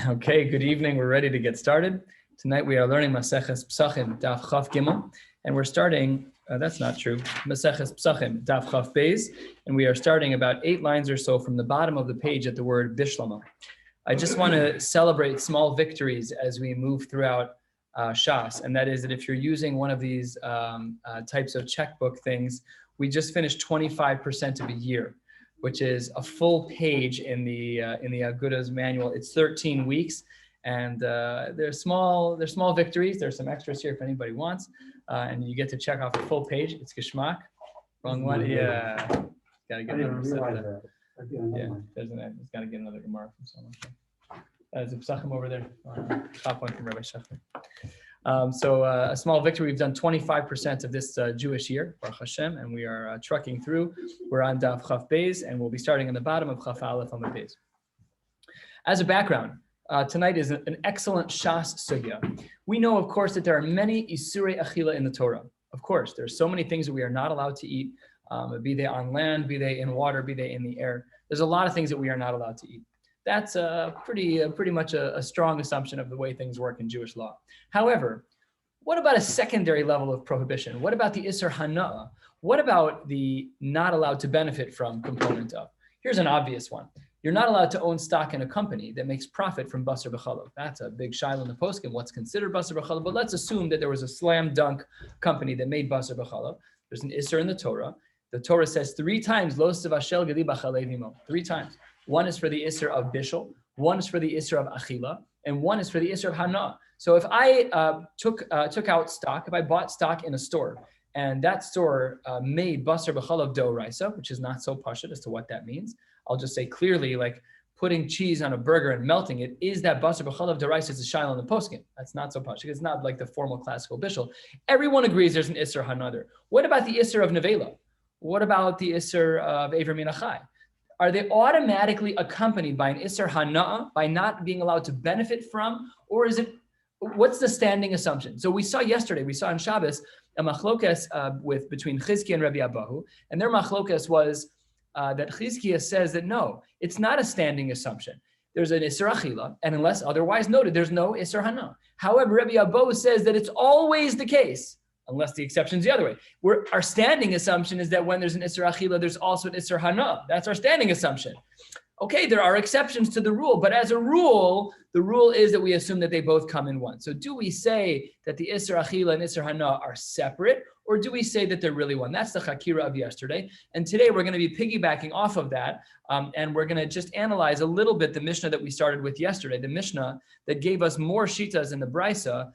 Okay, good evening. We're ready to get started. Tonight we are learning Maseches Pesachim, Daf Chaf Gimel, and we're starting, that's not true, Maseches Pesachim, Daf Chaf Beis, and we are starting about 8 lines or so from the bottom of the page at the word Bishlama. I just want to celebrate small victories as we move throughout Shas, and that is that if you're using one of these types of checkbook things, we just finished 25% of a year, which is a full page in the Aguda's manual. It's 13 weeks, and there's small victories. There's some extras here if anybody wants, and you get to check off a full page. It's Geschmack. Wrong one. Yeah, gotta get another. Yeah, there's got to get another Gemara from someone. There's a Pesachim over there. Top one from Rabbi Shachar. So a small victory. We've done 25% of this Jewish year, Baruch Hashem, and we are trucking through. We're on Daf Chaf Beis, and we'll be starting on the bottom of Chaf Aleph on the Beis. As a background, tonight is an excellent Shas Sugya. We know, of course, that there are many Isurei Achila in the Torah. Of course, there's so many things that we are not allowed to eat, be they on land, be they in water, be they in the air. There's a lot of things that we are not allowed to eat. That's pretty much a strong assumption of the way things work in Jewish law. However, what about a secondary level of prohibition? What about the Isser Hana'ah? What about the not allowed to benefit from component of? Here's an obvious one. You're not allowed to own stock in a company that makes profit from Basar B'Chalav. That's a big shiloh in the poskim, what's considered Basar B'Chalav, but let's assume that there was a slam dunk company that made Basar B'Chalav. There's an Isser in the Torah. The Torah says 3 times, Lo Sevashel Gedi B'Chalei Vimo, 3 times. One is for the Isser of Bishul, one is for the Isser of Achila, and one is for the Isser of Hana. So if I took out stock, if I bought stock in a store, and that store made Basar B'Chalav D'Oraisa, which is not so pashut as to what that means, I'll just say clearly, like putting cheese on a burger and melting it, is that Basar B'Chalav D'Oraisa is a shiloh in the poskim. That's not so pashut. It's not like the formal classical Bishul. Everyone agrees there's an Isser Hana there. What about the Isser of Nevela? What about the Isser of Ever Min Achai? Are they automatically accompanied by an Isser Hana'ah, by not being allowed to benefit from, or is it, what's the standing assumption? So we saw yesterday, we saw on Shabbos, a machlokas between Chizkiah and Rabbi Abahu, and their machlokas was that Chizkiah says that no, it's not a standing assumption. There's an Isser Achila, and unless otherwise noted, there's no Isser Hana'ah. However, Rabbi Abahu says that it's always the case, unless the exception is the other way. Our standing assumption is that when there's an Isser Achila, there's also an Isser Hana. That's our standing assumption. Okay, there are exceptions to the rule, but as a rule, the rule is that we assume that they both come in one. So do we say that the Isser Achila and Isser Hana are separate, or do we say that they're really one? That's the Chakira of yesterday. And today we're going to be piggybacking off of that, and we're going to just analyze a little bit the Mishnah that we started with yesterday, the Mishnah that gave us more shitas in the Brisa,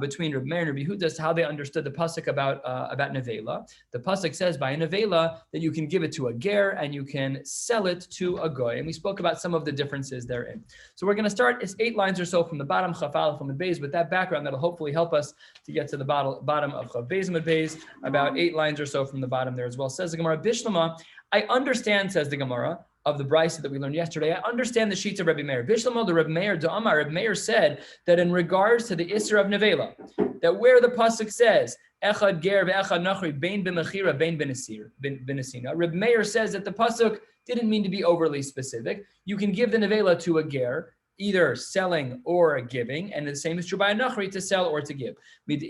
between Rabbi Meir and Rabbi Yehuda as to how they understood the pasuk about nevela. The pasuk says by a nevela that you can give it to a ger and you can sell it to a goy. And we spoke about some of the differences therein. So we're going to start, it's 8 lines or so from the bottom, Chaf Aleph Amud Beis, with that background that'll hopefully help us to get to the bottom of Chaf Beis Amud Beis, about 8 lines or so from the bottom there as well. Says the Gemara, Bishlama, I understand, says the Gemara, of the brisa that we learned yesterday, I understand the sheets of Rabbi Meir. Bishlama, the Rabbi Meir, Da'amar, Rabbi Meir said that in regards to the Isser of Nevela, that where the pasuk says, Echad ger ve'echad nachri, bein b'mechira, bein b'nesina, Rabbi Meir says that the pasuk didn't mean to be overly specific. You can give the Nevela to a ger, either selling or giving, and the same is true by a nachri, to sell or to give. Because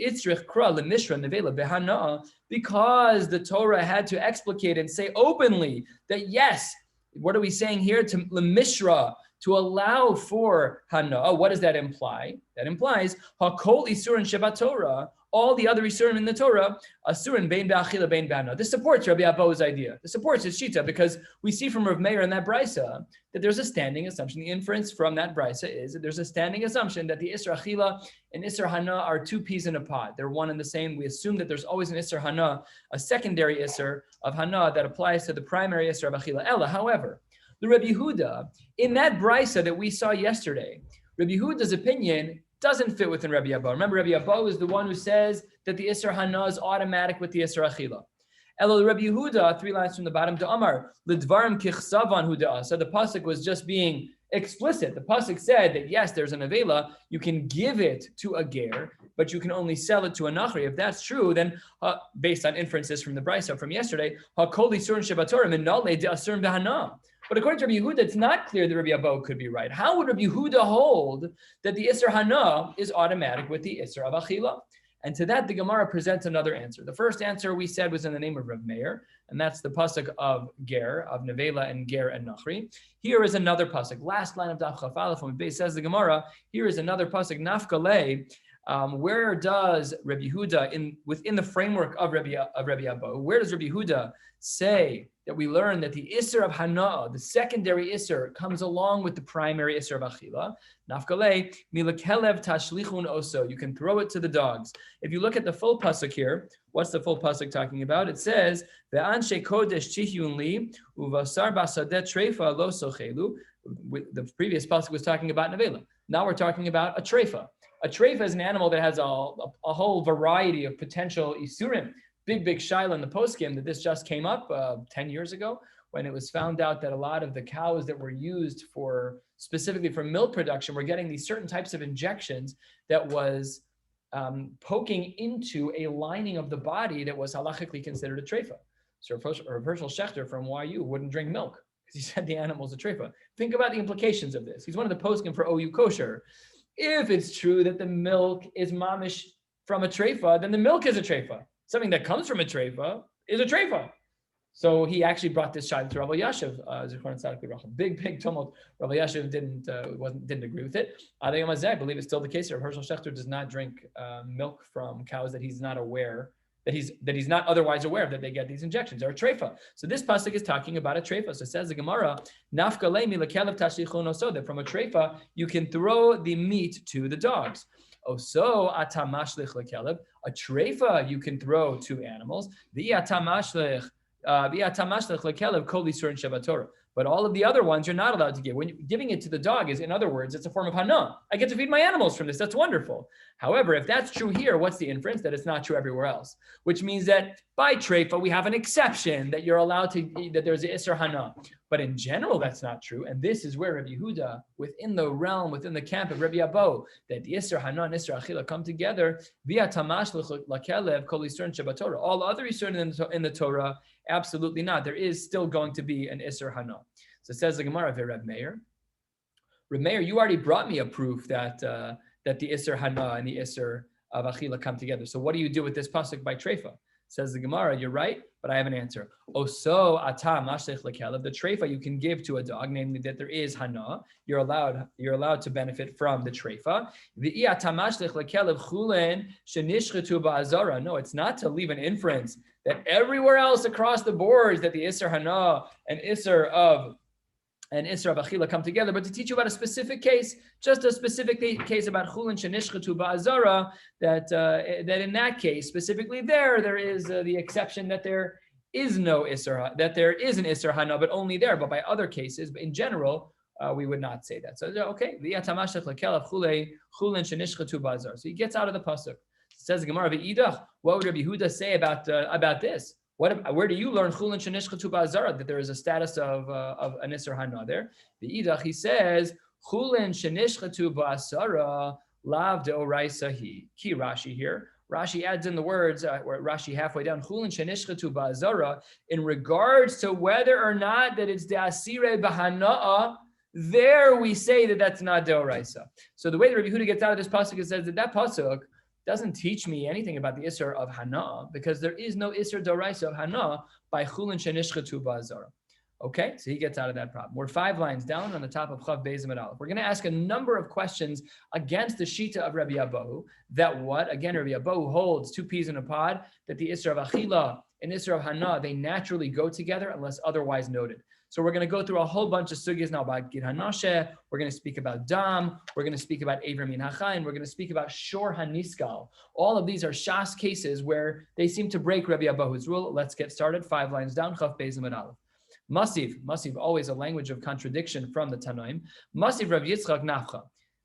the Torah had to explicate and say openly that yes, what are we saying here? To lemishra, to allow for hana. What does that imply? That implies hakol isurin shebat Torah, all the other isurim in the Torah, asurin bein be'achila bein be'hana. This supports Rabbi Abahu's idea. This supports his shita because we see from Rav Meir in that brisa that there's a standing assumption. The inference from that brisa is that there's a standing assumption that the Isser Achila and Isser Hana are 2 peas in a pod. They're one and the same. We assume that there's always an Isser Hana, a secondary Isser of Hana that applies to the primary Isser of Achila. Ella, however, the Rabbi Yehuda, in that brisa that we saw yesterday, Rabbi Yehuda's opinion doesn't fit within Rabbi Abahu. Remember, Rabbi Abahu is the one who says that the Isser Hana is automatic with the Isser Achila. Elo Rabbi Yehuda, 3 lines from the bottom, to Amar, Lidvarim kichsavan huda. So the pasuk was just being explicit. The pasuk said that yes, there's an avela, you can give it to a ger, but you can only sell it to a nachri. If that's true, then based on inferences from the brisa from yesterday, hakol isurin shebatorah minale de asurin v'hana. But according to Rabbi Yehuda, it's not clear that Rabbi Abba could be right. How would Rabbi Yehuda hold that the Isser Hana is automatic with the Isser of Achila? And to that, the Gemara presents another answer. The first answer we said was in the name of Rav Meir, and that's the pasuk of Ger, of Nevela and Ger and Nachri. Here is another pasuk. Last line of Daf Chaf Aleph on base says the Gemara. Here is another pasuk. Nafkalei. Where does Rabbi Yehuda, within the framework of Rabbi Abba, where does Rabbi Yehuda say that we learn that the Isser of Hana, the secondary Isser, comes along with the primary Isser of Achila? Nafkalei, milakelev tashlichun oso. You can throw it to the dogs. If you look at the full pasuk here, what's the full pasuk talking about? It says, ve'anshe kodesh chihyun li, uvasar basadet treifa lo sochelu. The previous pasuk was talking about nevela. Now we're talking about a treifa. A treifa is an animal that has a whole variety of potential isurim. Big shaila in the poskim that this just came up 10 years ago when it was found out that a lot of the cows that were used specifically for milk production were getting these certain types of injections that was poking into a lining of the body that was halachically considered a treifa. So Herschel Schechter from YU wouldn't drink milk because he said the animal's a treifa. Think about the implications of this. He's one of the poskim for OU kosher. If it's true that the milk is mamish from a treifa, then the milk is a treifa. Something that comes from a treifa is a treifa. So he actually brought this shayla to Rabbi Yashiv. Big tumult. Rabbi Yashiv didn't agree with it. I believe it's still the case. Herschel Schechter does not drink milk from cows that he's not aware that he's not otherwise aware of that they get these injections. They're a treifa. So this pasuk is talking about a treifa. So it says the Gemara, nafkalei milakelev tashlichun oso, that from a treifa you can throw the meat to the dogs. Oso atamashlich lekelev, a treifa you can throw to animals. V'atamashlich lekelev kol isur in Shabbat Torah. But all of the other ones you're not allowed to give. When you're giving it to the dog is, in other words, it's a form of hana. I get to feed my animals from this. That's wonderful. However, if that's true here, what's the inference? That it's not true everywhere else. Which means that by treifa, we have an exception that you're allowed to, that there's an isser hana. But in general, that's not true. And this is where Rabbi Yehuda, within the camp of Rabbi Abba, that the isser hana and isser achila come together via tamash lakelev kol isur in Shabbat Torah. All other isur in the Torah, absolutely not. There is still going to be an isser hana. So it says the Gemara of Reb Meir. Reb Meir, you already brought me a proof that the isser hana and the isser of achila come together. So what do you do with this pasuk by treifa? Says the Gemara, you're right, but I have an answer. Oso atam mashlech lekelev, the treifa you can give to a dog, namely that there is hana. You're allowed to benefit from the treifa. V'i atam mashlech lekelev chulen shenishchetu ba'azara. No, it's not to leave an inference that everywhere else across the board is that the isser hana and isser of achila come together, but to teach you about a specific case, just a specific case about chulin shenishchetu ba'azara, that in that case, specifically there is the exception that there is no isser, that there is an isser hana, but only there. But by other cases, but in general, we would not say that. So okay, so he gets out of the pasuk. Says the Gemara, what would Rabbi Yehuda say about this? Where do you learn chulin shenishchetu ba'azara, that there is a status of an isser hana there? The idach, he says chulin shenishchetu ba'azara lav deoraisa hi. Key Rashi here. Rashi adds in the words, Rashi halfway down, chulin shenishchetu ba'azara, in regards to whether or not that it's de'asire b'hana'a. There we say that that's not deoraisa. So the way that Rabbi Yehuda gets out of this pasuk, it says that pasuk doesn't teach me anything about the isser of hana, because there is no isser doraisa of hana by chulin shenishchetu ba'azara. Okay, so he gets out of that problem. We're 5 lines down on the top of Chav Beis Amud Aleph. We're going to ask a number of questions against the shita of Rabbi Abba, that what? Again, Rabbi Abba holds 2 peas in a pod, that the isser of achila and isser of hana, they naturally go together unless otherwise noted. So we're going to go through a whole bunch of sugyas now about Gid Hanashe. We're going to speak about Dam. We're going to speak about Avram Min HaChaim. We're going to speak about Shor HaNiskal. All of these are Shas cases where they seem to break Rabbi Abahu's rule. Let's get started. 5 lines down. Chav Beis Amud Aleph. Masiv, always a language of contradiction from the Tanaim. Masiv Rav Yitzchak Nafcha.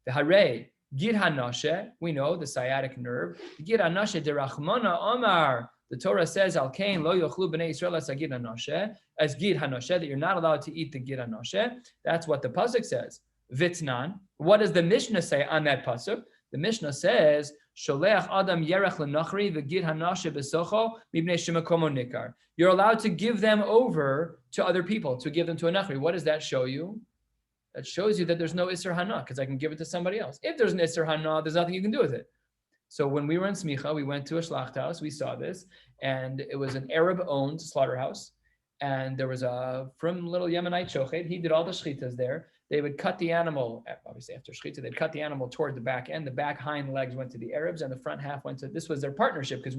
The Hare Gid Hanashe. We know the sciatic nerve. Gid Hanashe derachmana Omar. The Torah says, "Al kain lo yochlu bnei Yisrael as gid hanashe," as gid hanashe, that you're not allowed to eat the gid hanashe. That's what the pasuk says. Vitnan. What does the Mishnah say on that pasuk? The Mishnah says, Sholech Adam Yerech Lenachri v'gid hanashe b'socho mibnei shemakomo nikar. You're allowed to give them over to other people, to give them to a nachri. What does that show you? That shows you that there's no Isser Hana, because I can give it to somebody else. If there's an Isser Hana, there's nothing you can do with it. So when we were in Smicha, we went to a shlacht house, we saw this, and it was an Arab-owned slaughterhouse. And there was a from little Yemenite shochet. He did all the shchitas there. They would cut the animal, obviously after shchita, they'd cut the animal toward the back end. The back hind legs went to the Arabs, and the front half went to, this was their partnership, because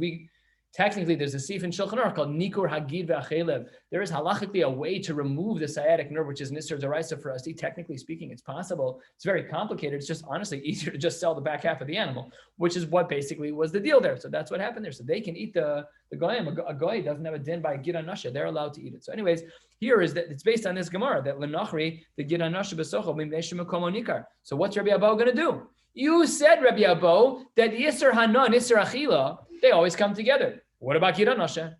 technically, there's a sif in Shulchan Aruch called Nikur Hagid V'Achelev. There is halachically a way to remove the sciatic nerve, which is Nisr Daraisa for us. Technically speaking, it's possible. It's very complicated. It's just honestly easier to just sell the back half of the animal, which is what basically was the deal there. So that's what happened there. So they can eat the goyim. A goy doesn't have a din by Gid Anasha. They're allowed to eat it. So anyways, here is that it's based on this Gemara, that L'Nachri, the Gid Anasha B'Socho, Mimnei Shemakomo Nikar. So what's Rabbi Abba going to do? You said, Rabbi Abba, that Yisr Hana and Yisr Achila, they always come together. What about Gid Anasha?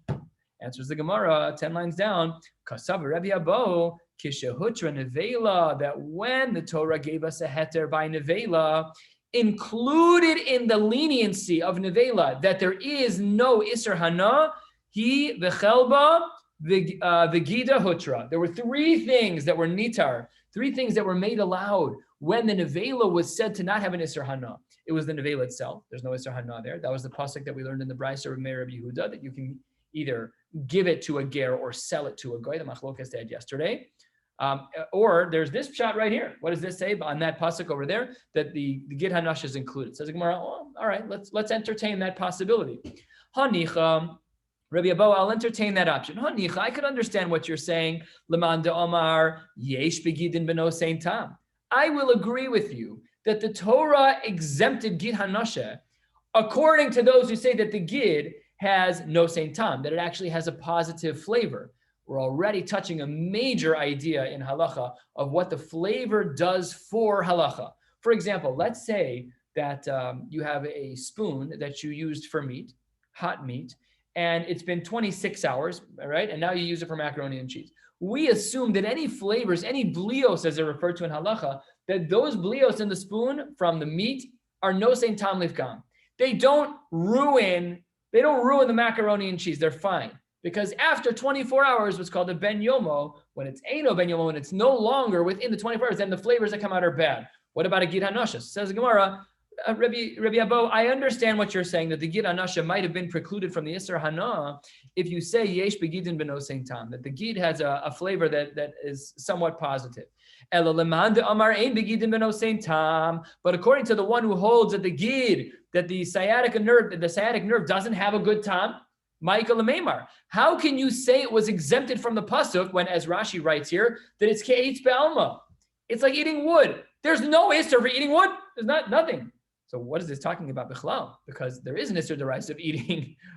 Answers the Gemara 10 lines down. Kasav Rabbi Abo Kishehutra Nevela, that when the Torah gave us a heter by Nevela, included in the leniency of Nevela that there is no Isser Hana, he the Chelba the Gida Hutra. There were three things that were nitar, three things that were made allowed when the Nevela was said to not have an Isser Hana. It was the Nevela itself. There's no Isser Hana there. That was the pasuk that we learned in the Brisa of Meir Rabbi Yehuda, that you can either give it to a ger or sell it to a goy. The machlokas they had yesterday. Or there's this pshat right here. What does this say on that pasuk over there? That the Gid Hanash is included. Says the Gemara, oh, all right, let's entertain that possibility. Hanicha, Rabbi Abba, I'll entertain that option. Hanicha, I could understand what you're saying. Leman de Omar, yesh begidin beno sein tam. I will agree with you that the Torah exempted Gid Hanashe, according to those who say that the Gid has no sein tam, that it actually has a positive flavor. We're already touching a major idea in halacha of what the flavor does for halacha. For example, let's say that you have a spoon that you used for meat, hot meat, and it's been 26 hours, right? And now you use it for macaroni and cheese. We assume that any flavors, any blios, as they're referred to in halacha, that those blios in the spoon from the meat are no sein tam lifgam. They don't ruin the macaroni and cheese. They're fine. Because after 24 hours, what's called a ben yomo, when it's eino ben yomo, when it's no longer within the 24 hours, then the flavors that come out are bad. What about a Gid Hanasha? Says the Gemara, Rabbi Abba, I understand what you're saying, that the Gid Hanasha might have been precluded from the Isser Hana if you say yesh begidin beno sein tam, that the Gid has a flavor that is somewhat positive. But according to the one who holds that the Gid, that the sciatic nerve doesn't have a good tam, Michael Lememar, how can you say it was exempted from the pasuk when, as Rashi writes here, that it's ke'etz be'alma? It's like eating wood. There's no ister for eating wood. There's nothing. So what is this talking about bichlal? Because there is an ister deraisa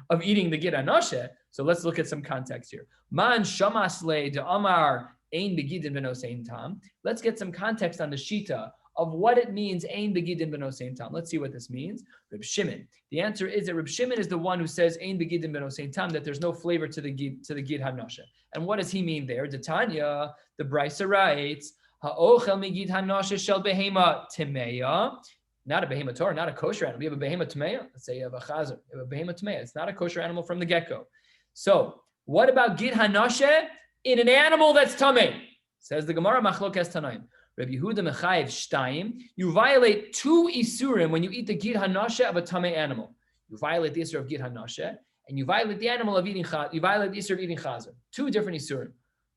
of eating the Gid Hanashe. So let's look at some context here. Man shamasle de amar ein begidin beno sein tam. Let's get some context on the shita of what it means, ein begidin beno sein tam. Let's see what this means. Reb Shimon. The answer is that Reb Shimon is the one who says ein begidin beno sein tam, that there's no flavor to the Gid Hanashe. And what does he mean there? The Tanya, the Brisa writes, ha'ochel migid hanashe shel behema timeya. Not a behema Torah, not a kosher animal. You have a behema tmeya. Let's say you have a chazer. You have a behema tmeya. It's not a kosher animal from the get-go. So what about Gid Hanashe in an animal that's tamei? Says the Gemara machlokas tanaim. Rabbi Yehuda mechayev shtayim. You violate two isurim when you eat the Gid Hanashe of a tamei animal. You violate the isur of Gid Hanashe, and you violate the animal of eating chazer. You violate the isur of eating chazer. Two different isurim.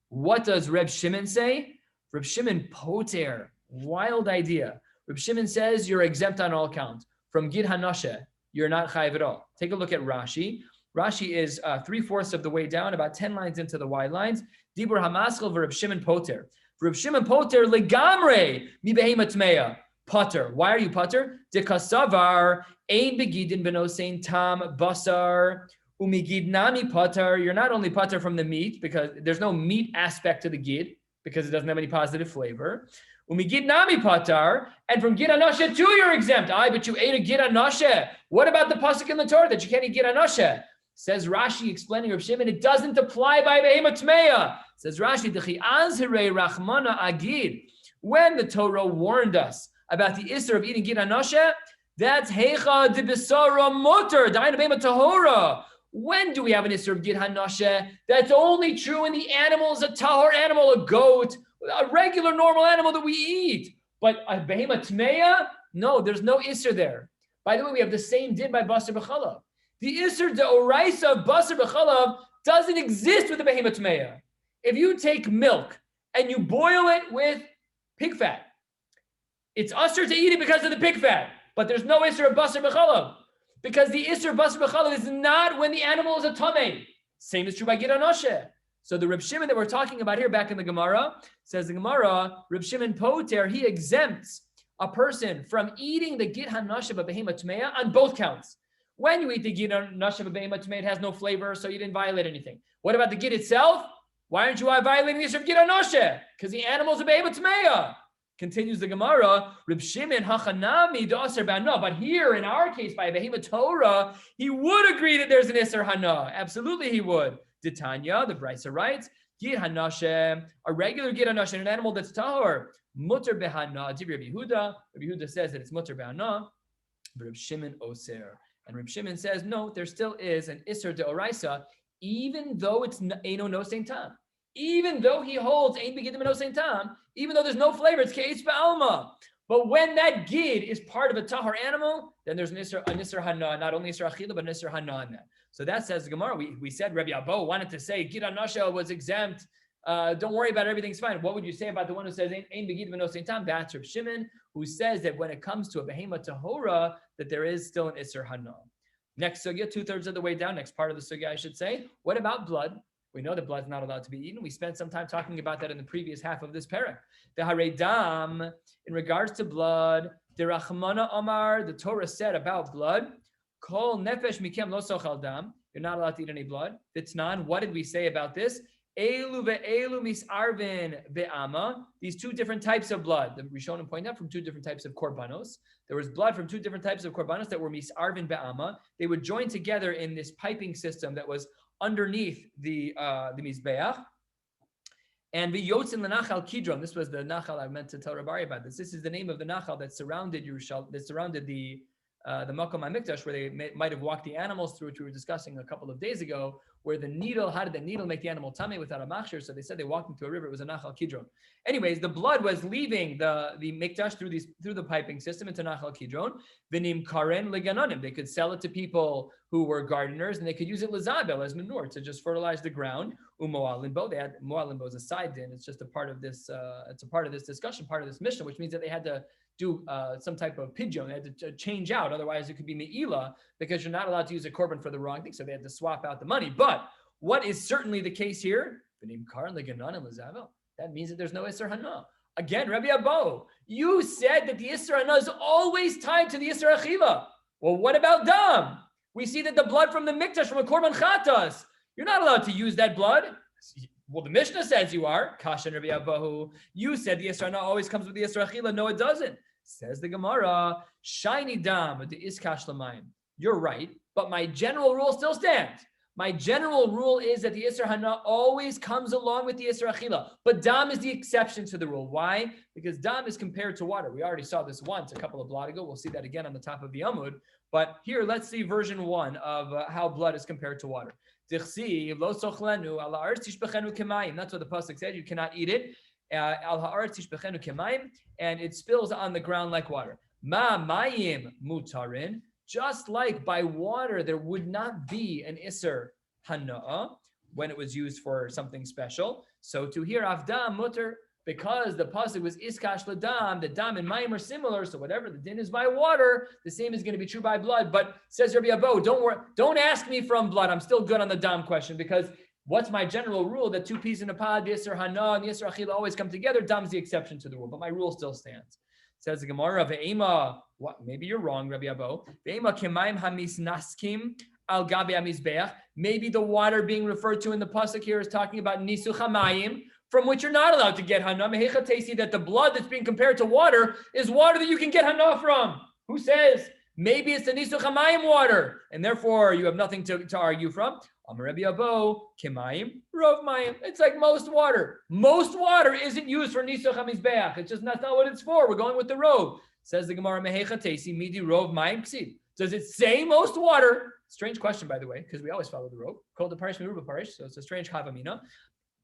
What does Reb Shimon say? Reb Shimon poter. Wild idea. Reb Shimon says you're exempt on all counts. From Gid Hanashe, you're not chayiv at all. Take a look at Rashi. Rashi is 3/4 of the way down, about 10 lines into the wide lines. Dibur hamaschel v'Reb Shimon poter. Reb Shimon poter legamre mi behema tmeya. Poter. Why are you poter? De kasavar ein begidin beno sein tam basar umigid nami poter. You're not only poter from the meat, because there's no meat aspect to the gid, because it doesn't have any positive flavor. Umigid nami patar, and from Gid Hanashe too you're exempt. But you ate a Gid Hanashe. What about the pasuk in the Torah that you can't eat Gid Hanashe? Says Rashi, explaining Reb Shimon, it doesn't apply by behema tmeya. Says Rashi, Dechi azherei rachmana agid. When the Torah warned us about the isser of eating Gid Hanashe, That's Hecha de Besara Mutter, Daina Bema Tahora. When do we have an Isser of Gid Hanashe? That's only true when the animal is a Tahor animal, a goat, a regular normal animal that we eat. But a Behema Tmeya? No, there's no Isser there. By the way, we have the same din by Basar B'chalav. The Isser de Oraisa of Basar B'chalav doesn't exist with the Behema Tmeya. If you take milk and you boil it with pig fat, it's usher to eat it because of the pig fat, but there's no Isser of Basar B'chalav because the Isser of Basar B'chalav is not when the animal is a Tameh. Same is true by Gid Hanashe. So the Reb Shimon that we're talking about here back in the Gemara, says the Gemara, Reb Shimon Poter, he exempts a person from eating the Gid Hanashe B'Behema Tmeya on both counts. When you eat the Gid Hanashe B'Behema Tmeya, it has no flavor, so you didn't violate anything. What about the Gid itself? Why aren't you violating the Isser of Gid Hanashe? Because the animal's a B'Behema Tmeya. Continues the Gemara, Reb Shimon Hachanami D'Aser B'Hana. But here, in our case, by Behema Torah, he would agree that there's an Isser Hana. Absolutely, he would. Titania, the Brisa writes, Gid Hanashe, a regular Gid Hanashe, an animal that's tahor, mutter behana. Rabbi Yehuda says that it's mutter behana, but Reb Shimon oser. And Reb Shimon says, no, there still is an Isser de Oraisa, even though it's Eino no Saint Tam. Even though he holds Ein Begidim no Saint Tam, even though there's no flavor, it's Ke'etz Ba'alma. But when that Gid is part of a tahor animal, then there's an Isser Hana, not only Isser Achila, but an Isser Hana in that. So that says the Gemara. We said Rabbi Abo wanted to say Gid Hanashe was exempt. Don't worry about it, everything's fine. What would you say about the one who says Ein Begidim no Saint Tam? That's Reb Shimon, who says that when it comes to a Behema Tahora, that there is still an Isser Hana. Next sugya, 2/3 of the way down, next part of the sugya, I should say. What about blood? We know that blood's not allowed to be eaten. We spent some time talking about that in the previous half of this parak. The Harei Dam, in regards to blood, the Rachmana Amar, the Torah said about blood, Kol nefesh mikem lo sochal dam. You're not allowed to eat any blood. Vitnan, what did we say about this? Elu ve'elu misarvin be'ama. These two different types of blood. The Rishonim point out from two different types of korbanos. There was blood from two different types of korbanos that were misarvin be'ama. They would join together in this piping system that was underneath the mizbeach. And v'yotzin l'nachal Kidron. This was the nachal I meant to tell Rabbi about this. This is the name of the nachal that surrounded Yerushalayim, that surrounded the Makom HaMikdash, where they might have walked the animals through, which we were discussing a couple of days ago, where the needle, how did the needle make the animal tamei without a machshir? So they said they walked into a river, it was a Nachal Kidron. Anyways, the blood was leaving the Mikdash through the piping system into Nachal Kidron. V'nim karen leganonim. They could sell it to people who were gardeners, and they could use it lezabel, as manure, to just fertilize the ground. Umoalimbo, they had moalimbo as a side din. It's just a part of this, it's a part of this discussion, part of this mission, which means that they had to do some type of pidyon. They had to change out, otherwise it could be me'ila, because you're not allowed to use a korban for the wrong thing, so they had to swap out the money. But what is certainly the case here, that means that there's no Isser Hana. Again, Rabbi Abo, you said that the Isser Hana is always tied to the Isser Achila. Well, what about Dam? We see that the blood from the Mikdash, from a korban chatas, you're not allowed to use that blood. Well, the Mishnah says you are. Kashan Rabbi Abahu. You said the Isser Hana always comes with the Isser Achila. No, it doesn't. Says the Gemara, shiny dam the iskash lamayim. You're right, but my general rule still stands. My general rule is that the Isser Hana always comes along with the Isser Achila, but dam is the exception to the rule. Why? Because dam is compared to water. We already saw this once a couple of blot ago. We'll see that again on the top of the Amud. But here, let's see version 1 of how blood is compared to water. That's what the pasuk said. You cannot eat it. And it spills on the ground like water. Ma mayim mutarin. Just like by water, there would not be an Isser Hana when it was used for something special. So to hear Avdam mutter, because the pasuk was Iskash Ladam, the Dam and Mayim are similar, so whatever the din is by water, the same is going to be true by blood. But says Rabbi Abo, don't worry, don't ask me from blood. I'm still good on the Dam question, because what's my general rule? That two peas in a pod, the Isser Hana and the Isser Achila always come together. Dam's the exception to the rule, but my rule still stands. Says the Gemara, Ve'ema, what? Maybe you're wrong, Rabbi Abo. Ve'ema kemaim hamisnaskim al gabi hamizbeach. Maybe the water being referred to in the pasuk here is talking about nisuch hamayim, from which you're not allowed to get hana. Mehecha teisi, that the blood that's being compared to water is water that you can get hana from. Who says? Maybe it's the nisuch hamayim water, and therefore you have nothing to argue from. Amar Rabbi Abo, kemayim, rov mayim. It's like most water. Most water isn't used for nisuch hamizbeach. It's just that's not what it's for. We're going with the rov. Says the Gemara, Mehecha Tesi Midi Rov Mayim Ksiv. Does it say most water? Strange question, by the way, because we always follow the Rov. Called the Parish Meruba Parish, so it's a strange Chavamina.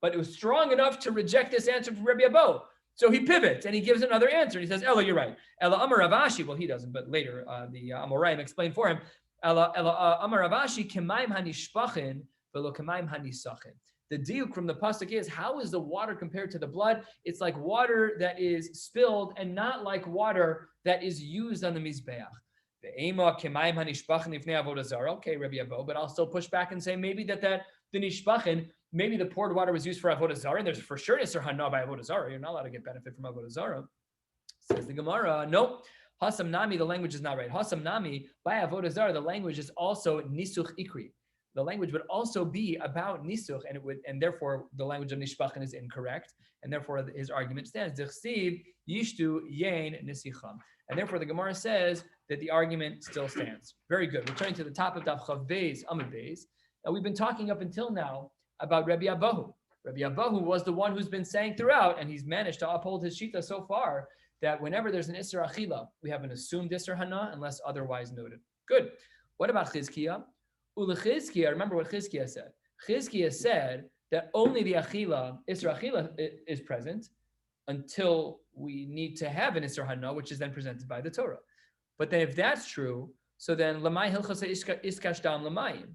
But it was strong enough to reject this answer from Rabbi Abo. So he pivots and he gives another answer. He says, Ella, you're right. Ella Amar Ravashi, well, he doesn't, but later the Amoraim explained for him. Ella Amar Ravashi, Kemaim Hanishpachin, Velo Kemaim Hanisachin. The diuk from the pasuk is, how is the water compared to the blood? It's like water that is spilled and not like water that is used on the Mizbeach. Okay, Rabbi Abo, but I'll still push back and say maybe the nishpachin, maybe the poured water was used for avodah zarah, and there's for sure Isser Hana by avodah zarah. You're not allowed to get benefit from avodah zarah. Says the Gemara, nope. Hasam nami, the language is not right. Hasam nami by avodah zarah, the language is also nisuch ikri. The language would also be about nisuch, and therefore the language of nishpachin is incorrect, and therefore his argument stands. Dichsiv yishtu yain nisicham, and therefore the Gemara says that the argument still stands. Very good. Returning to the top of Daf Chav Beis Amud Beis. Now we've been talking up until now about Rabbi Abahu. Rabbi Abahu was the one who's been saying throughout, and he's managed to uphold his shita so far, that whenever there's an Isser Achila, we have an assumed Isser Hana unless otherwise noted. Good. What about Chizkiah? Ulechizkiah, remember what Chizkiah said. Chizkiah said that only the Achila, Isser Achila is present until we need to have an Isser Hana, which is then presented by the Torah. But then if that's true, so then Lamai Hilchasa Iskashdam Lamayim.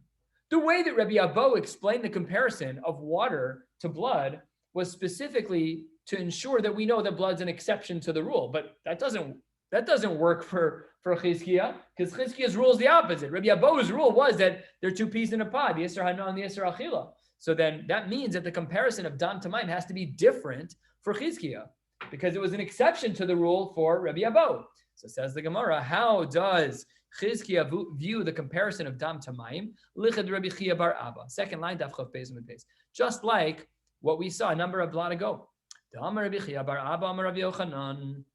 The way that Rabbi Abo explained the comparison of water to blood was specifically to ensure that we know that blood's an exception to the rule. But that doesn't work for Chizkiah, because Chizkiah's rule is the opposite. Rabbi Abo's rule was that there are two peas in a pod, the Yisr Hana and the Yisr Achila. So then that means that the comparison of Dam Tamayim has to be different for Chizkiah, because it was an exception to the rule for Rabbi Abo. So says the Gemara, how does Chizkiah view the comparison of Dam Tamayim? Lichad Rabbi Chia bar Abba. Second line, Daf Chav Beis Amud Beis. Just like what we saw a number of blot ago. Dam Rabbi Chia bar Abba, Amar Rabbi Yochanan.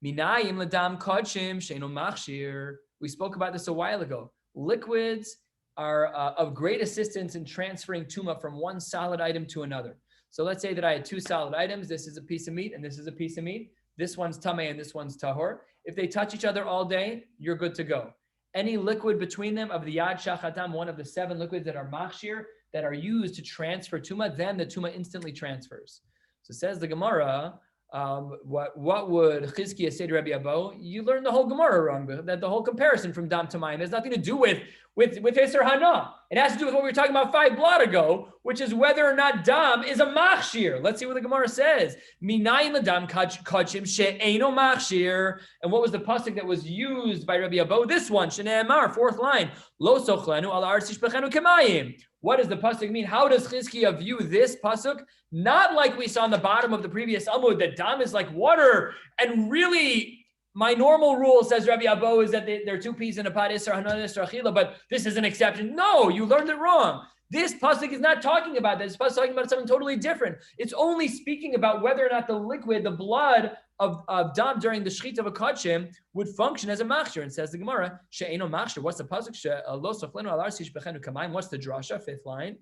Minayim ledam kodshim sheinu machshir. We spoke about this a while ago. Liquids are of great assistance in transferring tuma from one solid item to another. So let's say that I had two solid items. This is a piece of meat and this is a piece of meat. This one's tameh and this one's tahor. If they touch each other all day, you're good to go. Any liquid between them of the yad shachatam, one of the 7 liquids that are machshir, that are used to transfer tuma, then the tuma instantly transfers. So says the Gemara, what would Chizkiah say to Rabbi Abo? You learned the whole Gemara wrong, that the whole comparison from Dam Tamayim has nothing to do with Yisr Hana. It has to do with what we were talking about 5 blot ago, which is whether or not Dam is a machshir. Let's see what the Gemara says. Minayim ledam kodshim she'eino machshir. And what was the pasuk that was used by Rabbi Abo? This one, Shne'emar, 4th line. Lo sochlenu al arz yishbechenu kemayim. What does the pasuk mean? How does Chizkiah view this pasuk? Not like we saw on the bottom of the previous Amud, that Dam is like water, and really my normal rule, says Rabbi Abo, is that there are 2 peas in a pot, Isra Hana and Isra Achila, but this is an exception. No, you learned it wrong. This pasuk is not talking about that. This pasuk is talking about something totally different. It's only speaking about whether or not the liquid, the blood of Dam during the Shechita of a Kodshim would function as a machshir. And says the Gemara, She'eno machshir. What's the pasuk? Lo soflenu al arz yishbechenu kamayim. What's the drasha? 5th line.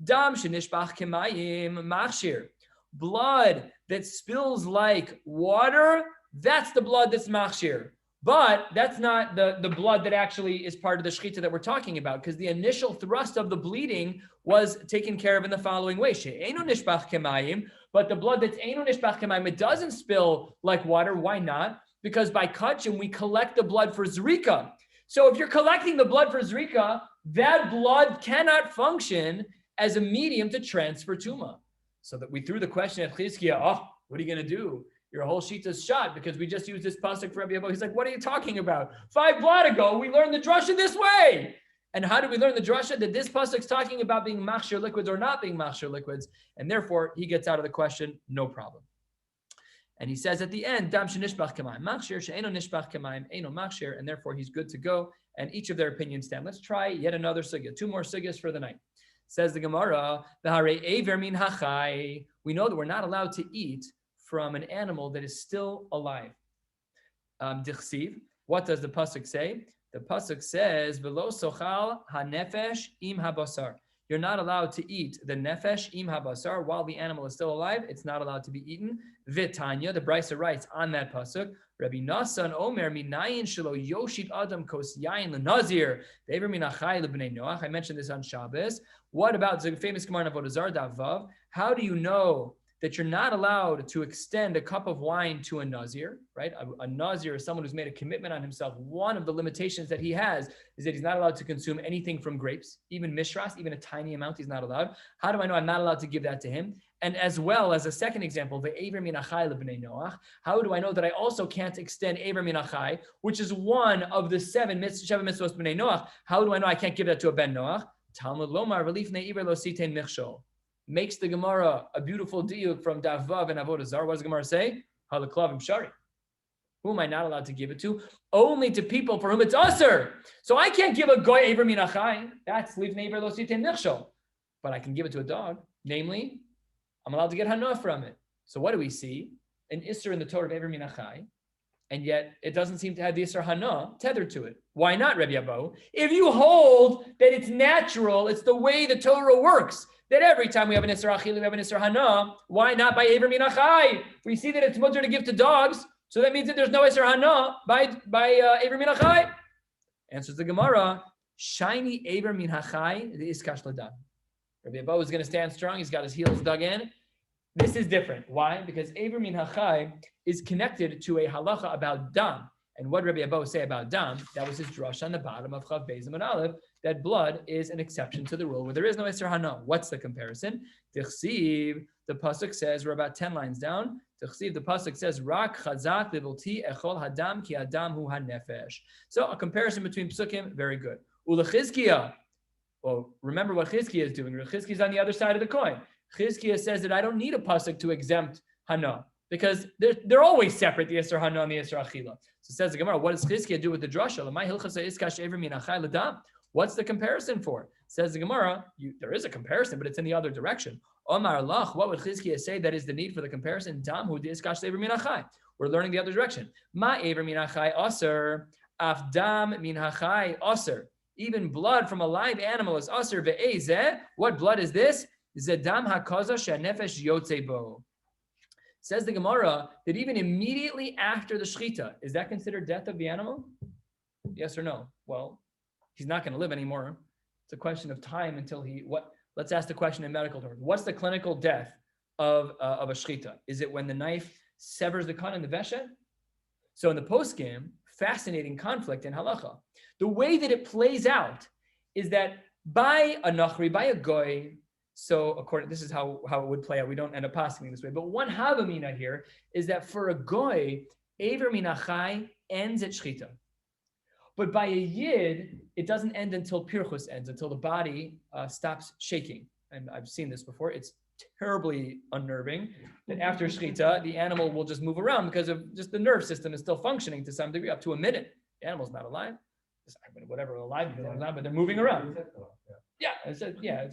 Dam shenishbach kamayim machshir. Blood that spills like water, that's the blood that's machshir. But that's not the blood that actually is part of the shechita that we're talking about, because the initial thrust of the bleeding was taken care of in the following way. She'einu nishbach kemayim, but the blood that's einu nishbach kemayim, it doesn't spill like water. Why not? Because by kachim, we collect the blood for zrika. So if you're collecting the blood for zrika, that blood cannot function as a medium to transfer tuma. So that we threw the question at Chizkiah, what are you going to do? Your whole shita's shot because we just used this pasuk for Rabbi Abo. He's like, what are you talking about? 5 blot ago, we learned the drasha this way. And how did we learn the drasha? That this pasuk's talking about being machshir liquids or not being machshir liquids. And therefore, he gets out of the question, no problem. And he says at the end, dam shenishbach kamayim machshir, she'eno nishbach kamayim, eno machshir, and therefore he's good to go. And each of their opinions stand. Let's try yet another sugya. 2 more sugyas for the night. Says the Gemara, we know that we're not allowed to eat from an animal that is still alive. What does the pasuk say? The pasuk says, "Velo sochal hanefesh im habasar." you're not allowed to eat the nefesh im habasar while the animal is still alive. It's not allowed to be eaten. Vitanya, the Brisa writes on that pasuk, Rabbi Nasan Omer minayin shelo yoshit adam kos yayin lenazir ve'ever minachai lebnei Noach. I mentioned this on Shabbos. What about the famous Gemara in Avodah Zarah Daf Vav? How do you know that you're not allowed to extend a cup of wine to a nazir, right? A nazir is someone who's made a commitment on himself. One of the limitations that he has is that he's not allowed to consume anything from grapes, even mishras, even a tiny amount he's not allowed. How do I know I'm not allowed to give that to him? And as well as a second example, the Ever Minachai lebnei Noach. How do I know that I also can't extend Ever Minachai, which is one of the seven mitzvos b'nei Noach? How do I know I can't give that to a ben Noach? Talmud lomar v'lif ne'iver lo sitein michshol. Makes the Gemara a beautiful diuk from Daf Vav and Avodah Zarah. What does the Gemara say? Halaklavim shari. Who am I not allowed to give it to? Only to people for whom it's usher. So I can't give a goy Ever Minachai. That's leave neighbor lo sitein michshol. But I can give it to a dog. Namely, I'm allowed to get hana from it. So what do we see? An isser in the Torah of Ever Minachai, and yet it doesn't seem to have the isser hana tethered to it. Why not, Rabbi Abba? If you hold that it's natural, it's the way the Torah works, that every time we have an isser achil, we have an isser hana, why not by Ever Minachai? We see that it's mutter to give to dogs, so that means that there's no isser hana by Ever Minachai. Answers the Gemara, shiny Ever Minachai, the iskash ladan. Rabbi Abba is going to stand strong. He's got his heels dug in. This is different. Why? Because Ever Minachai is connected to a halacha about dam. And what Rabbi Abba say about dam, that was his drush on the bottom of Chav Beis and Aleph, that blood is an exception to the rule where there is no Isser Hana. What's the comparison? Tichsiv, the pasuk says, we're about 10 lines down. Tichsiv, the pasuk says, Rak chazak livilti echol hadam ki adam hu hanefesh. So a comparison between psukim, very good. Ulechizkiya. Well, remember what Chizkiya is doing. Chizkiya is on the other side of the coin. Chizkiya says that I don't need a pasuk to exempt Hana because they're always separate, the Yisr Hana and the Yisr Achila. So says the Gemara, what does Chizkiya do with the drasha? What's the comparison for? Says the Gemara, there is a comparison, but it's in the other direction. Omar Lach, what would Chizkiya say that is the need for the comparison? Dam hu diskash Ever Minachai. We're learning the other direction. Ma Ever Minachai aser, af dam minachai aser. Even blood from a live animal is aser ve'ezeh. What blood is this? Zedam hakaza shenefesh yotzebo. Says the Gemara that even immediately after the shechita, is that considered death of the animal? Yes or no? Well, he's not going to live anymore. It's a question of time until let's ask the question in medical terms. What's the clinical death of a shechita? Is it when the knife severs the kan in the veshet? So in the postgame, fascinating conflict in halacha. The way that it plays out is that by a nachri, by a goy, so this is how it would play out. We don't end up passing this way. But one havamina here is that for a goy, Ever Minachai ends at shechita. But by a yid, it doesn't end until pirchus ends, until the body stops shaking. And I've seen this before. It's terribly unnerving that after shechita, the animal will just move around because of just the nerve system is still functioning to some degree, up to a minute. The animal's not alive. Whatever alive, but they're moving around. It's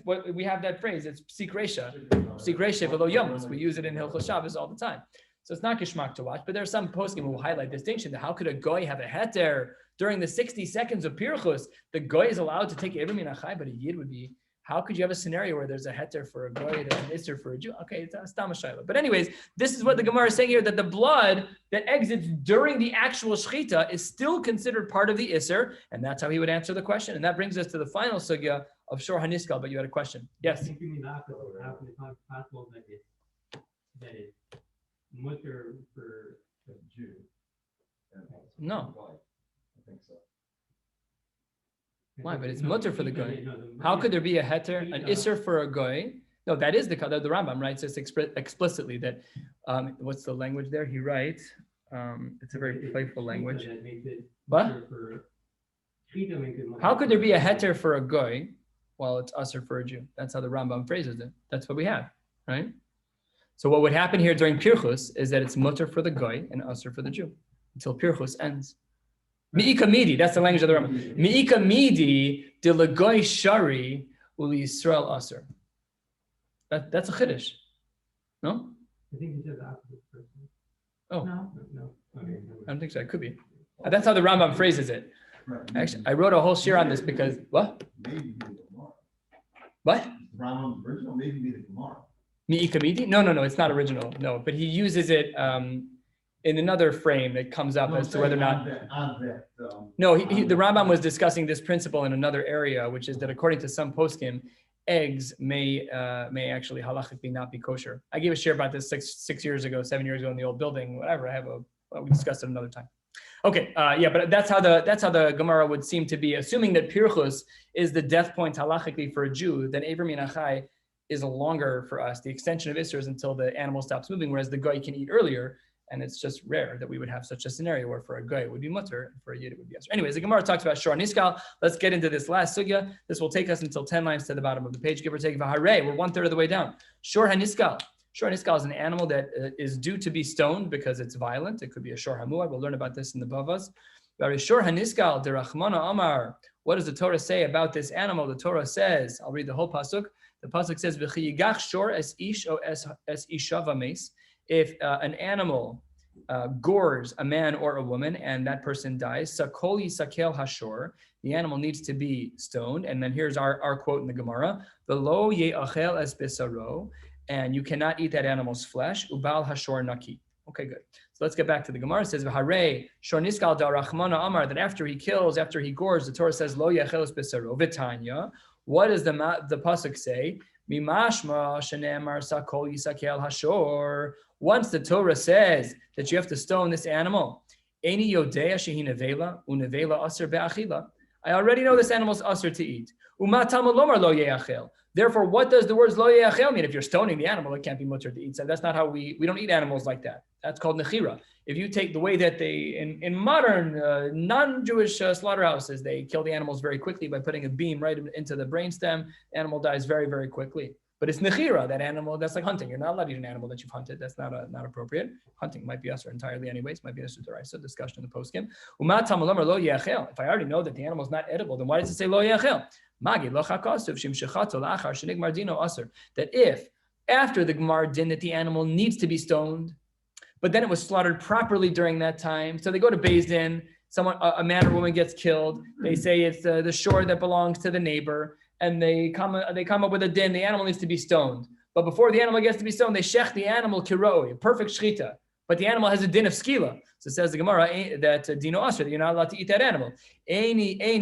what we have that phrase. It's psik reisha below Yomi. We use it in Hilchos Shabbos all the time. So it's not geschmack to watch, but there are some poskim who will highlight distinction that how could a goy have a heter during the 60 seconds of pirchus? The goy is allowed to take Ever Minachai, but a yid would be. How could you have a scenario where there's a heter for a goy and an isser for a Jew? Okay, it's a stam shayla. But anyways, this is what the Gemara is saying here, that the blood that exits during the actual shechita is still considered part of the isser, and that's how he would answer the question. And that brings us to the final sugya of Shor HaNiskal, but you had a question. Yes? Possible that it's mutter for a Jew. No. I think so. Why? But it's mutter for the goy. How could there be a heter, an isser for a goy? No, that is the Rambam writes this explicitly that, what's the language there? He writes, it's a very playful language. What? How could there be a heter for a goy while it's usher for a Jew? That's how the Rambam phrases it. That's what we have, right? So what would happen here during Pirchus is that it's mutter for the goy and usher for the Jew until Pirchus ends. Mi'ika midi, that's the language of the Rambam. Mi'ika midi de legoy shari uli Yisrael aser. That's a chiddush, no? I think he said the opposite person. Oh, No. Okay. I don't think so. It could be. That's how the Rambam phrases it. Actually, I wrote a whole shir on this because what? What? Rambam original, maybe be the Gemara. Mi'ikamidi? No, it's not original. No, but he uses it in another frame that comes up as to whether or not. No, the Rambam was discussing this principle in another area, which is that according to some poskim, eggs may actually halachically not be kosher. I gave a share about this 7 years ago in the old building. Whatever. We discussed it another time. Okay, but that's how the Gemara would seem to be, assuming that pirchus is the death point halachically for a Jew. Then Eiver Min Achai is longer for us. The extension of Isser is until the animal stops moving, whereas the goy can eat earlier. And it's just rare that we would have such a scenario where for a goy it would be mutter, and for a yid it would be asr. Anyways, the Gemara talks about shor niskal. Let's get into this last sugya. This will take us until 10 lines to the bottom of the page, give or take. V'harei, we're 1/3 of the way down. Shor haniskal. Shor haniskal is an animal that is due to be stoned because it's violent. It could be a shor hamuad. We'll learn about this in the bavas. Shor haniskal derachmana amar. What does the Torah say about this animal? The Torah says, I'll read the whole pasuk. The pasuk says, "V'chiyigach shor es ish o es isha v'meis." If an animal gores a man or a woman and that person dies, sakol yisakel hashor, the animal needs to be stoned. And then here's our quote in the Gemara: "V'lo ye'achel es bisaro," and you cannot eat that animal's flesh. Ubal hashor naki. Okay, good. So let's get back to the Gemara. It says, "V'harei shor niskal da rachmana amar." That after he gores, the Torah says, "Lo ye'achel es bisaro." V'tanya. What does the pasuk say? Mimashma shenemar sakol yisakel hashor. Once the Torah says that you have to stone this animal, Eini yodea shehi nevela unevela aser be'achila. I already know this animal's aser to eat. Umatam lomar lo yeachel. Therefore, what does the words lo yeachel mean? If you're stoning the animal, it can't be mutter to eat. So that's not how we don't eat animals like that. That's called nechira. If you take the way that they, in modern non-Jewish slaughterhouses, they kill the animals very quickly by putting a beam right into the brainstem. The animal dies very, very quickly. But it's nechira, that animal, that's like hunting. You're not allowed to eat an animal that you've hunted. That's not appropriate. Hunting might be usher entirely anyways, might be usher to so discussion in the poskim. If I already know that the animal is not edible, then why does it say lo yachel? That if after the Gemara din that the animal needs to be stoned, but then it was slaughtered properly during that time. So they go to Beis Din, a man or woman gets killed. They say it's the shore that belongs to the neighbor. And they come up with a din, the animal needs to be stoned. But before the animal gets to be stoned, they shech the animal kiroi, a perfect shchita. But the animal has a din of skila. So it says the Gemara that dino asher, that you're not allowed to eat that animal. Ein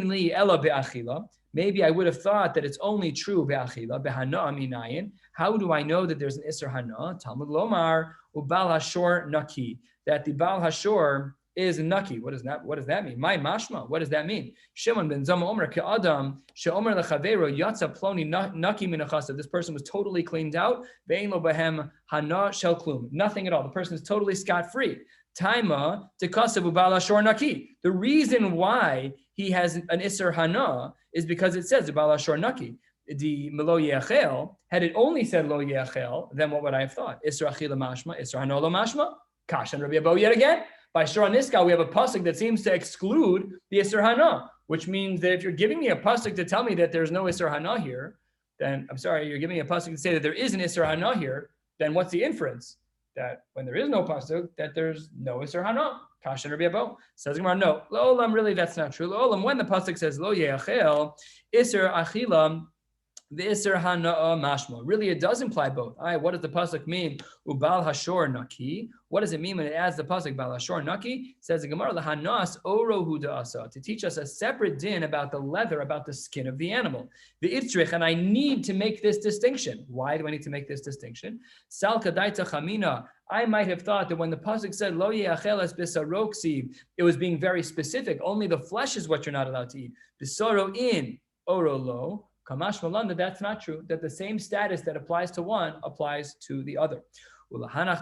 li ela be'achila. Maybe I would have thought that it's only true be'achila, be'hana aminayin. How do I know that there's an isser hana? Talmud lomar, ubal hashor naki. That the bal hashor is naki. What does that mean? My mashma. What does that mean? Shimon ben Zoma Omer ke'adam she'omer lechavero yatsa ploni naki min achasav. This person was totally cleaned out. Ve'ein lo behem hana shel klum. Nothing at all. The person is totally scot-free. Taima tekasav ubal hashor naki. The reason why he has an isser hana is because it says ubal hashor naki. The lo yeachel, had it only said lo yeachel, then what would I have thought? Isser achila mashma, isser hana lo mashma. Kash and Rabbi yet again. By Shor Niskal, we have a pasuk that seems to exclude the Isser Hana, which means that if you're giving me a pasuk to tell me that there's no Isser Hana here, then I'm sorry, you're giving me a pasuk to say that there is an Isser Hana here, then what's the inference? That when there is no pasuk, that there's no Isser Hana. Kash and Rabbi Abo. Says Gemara, no. Lo olam, really, that's not true. Lo olam, when the pasuk says lo yeachel, Isser achilam, the Isser Hana mashma. Really, it does imply both. All right, what does the pasuk mean? Ubal hashor naki. What does it mean when it adds the pasuk bal hashor naki? It says the Gemara lahanas orohu da'asa, to teach us a separate din about the leather, about the skin of the animal. The itzrich, and I need to make this distinction. Why do I need to make this distinction? Sal kadaita chamina. I might have thought that when the pasuk said lo yeachel es bisaroksi, it was being very specific. Only the flesh is what you're not allowed to eat. Bisaro in oro lo. Kamash Malanda, that's not true. That the same status that applies to one applies to the other. There are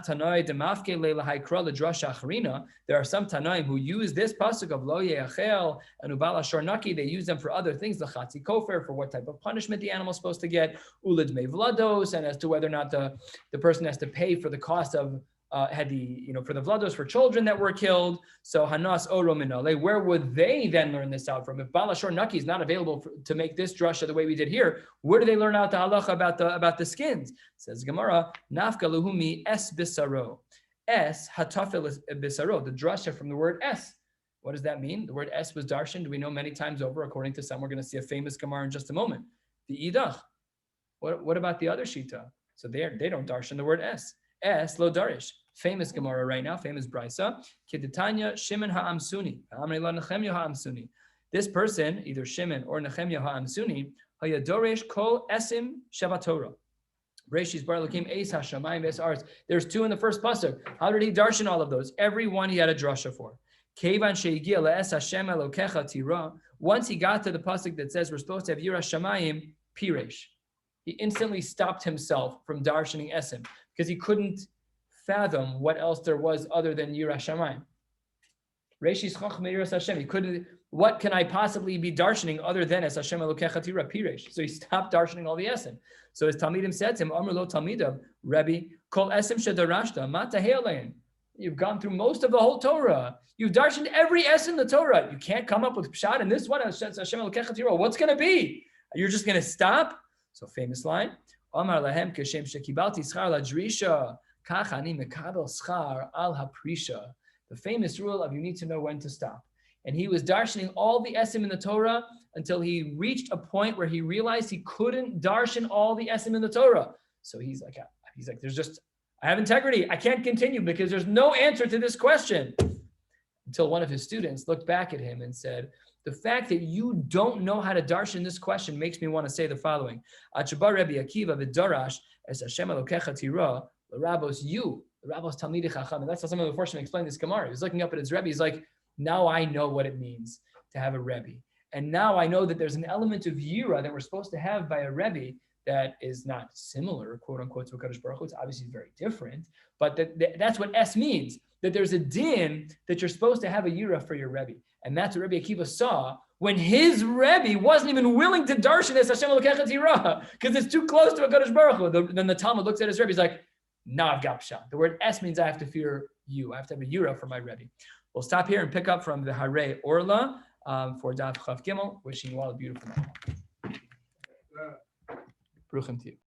some Tanoim who use this pasuk of Lo Yeachel and Ubal Hashor Naki. They use them for other things, the Chatzi Kofer, for what type of punishment the animal is supposed to get, Ulad Mei Vlados, and as to whether or not the person has to pay for the cost of for the Vlados for children that were killed. So Hanas Oro Minale, where would they then learn this out from? If Bal Hashor Naki is not available to make this drasha the way we did here, where do they learn out the halacha about the skins? Says Gemara, Nafka Luhumi Es Bisaro. Es Hatafel Bisaro, the drasha from the word Es. What does that mean? The word Es was darshan, do we know many times over, according to some. We're going to see a famous Gemara in just a moment. The Idach. What about the other shita? So they don't darshan the word es. Es lo darish. Famous Gemara right now, famous Brisa. Kedetanya Shimon ha'amsuni. Amrei la Nechemya ha'amsuni. This person, either Shimon or Nechemya ha'amsuni, hayadoresh kol esim shevatorah. Reshis bar lakim eis hashamayim es arts. There's two in the first pasuk. How did he darshan all of those? Every one he had a drasha for. Kevan sheigia le'es Hashem elokecha tira. Once he got to the pasuk that says we're supposed to have yira shamayim piresh, he instantly stopped himself from darshaning esim because he couldn't fathom what else there was other than yira shamayim. Reshis chachmei yiras Hashem. He couldn't. What can I possibly be darshaning other than es Hashem elokecha tira piresh? So he stopped darshaning all the esim. So his talmidim said to him, Amr lo talmidim, Rabbi, kol esim shedarashta, ma tahelein. You've gone through most of the whole Torah. You've darshaned every S in the Torah. You can't come up with pshat in this one. Hashem elokecha tira. What's going to be? You're just going to stop? So famous line. Amar lahem kashem shekibalti schar ladrisha, kach ani mekabel schar al haprisha. The famous rule of you need to know when to stop. And he was darshaning all the esim in the Torah until he reached a point where he realized he couldn't darshan all the esim in the Torah. So he's like, I have integrity. I can't continue because there's no answer to this question. Until one of his students looked back at him and said, the fact that you don't know how to darshan this question makes me want to say the following. Achabar Rabbi Akiva v'darash es Hashem elokecha tira l'rabos you, the Rabbos Talmidei Chacham. And that's how some of the Forshim explained this Gemara. He was looking up at his Rebbe. He's like, now I know what it means to have a Rebbe. And now I know that there's an element of yira that we're supposed to have by a Rebbe that is not similar, quote unquote, to Karesh Baruch Hu. It's obviously very different, but that's what es means, that there's a din that you're supposed to have a yira for your Rebbe. And that's what Rabbi Akiva saw when his Rebbe wasn't even willing to darshan es Hashem elokecha tira because it's too close to a Kadosh Baruch Hu. Then the Talmud looks at his Rebbe, he's like, nah, I've got pshat. The word es means I have to fear you. I have to have a yira for my Rebbe. We'll stop here and pick up from the Hare Orla for Daf Chav Gimel. Wishing you all a beautiful night. Bruchim to you.